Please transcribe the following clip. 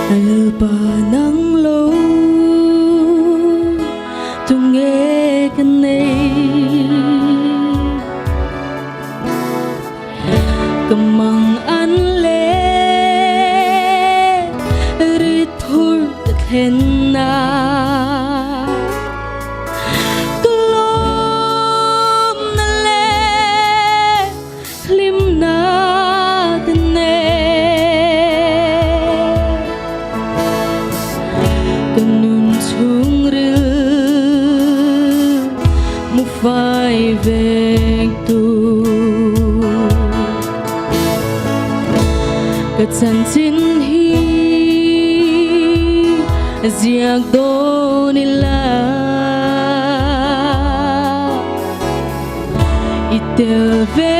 Alba ng lâu tung nghe cái này cầm mang ăn lê rít hur đất hen na kelom na lê lim na tene kanun chung ril mu phai vek tu cái chân chín hi ziak do nila itel ve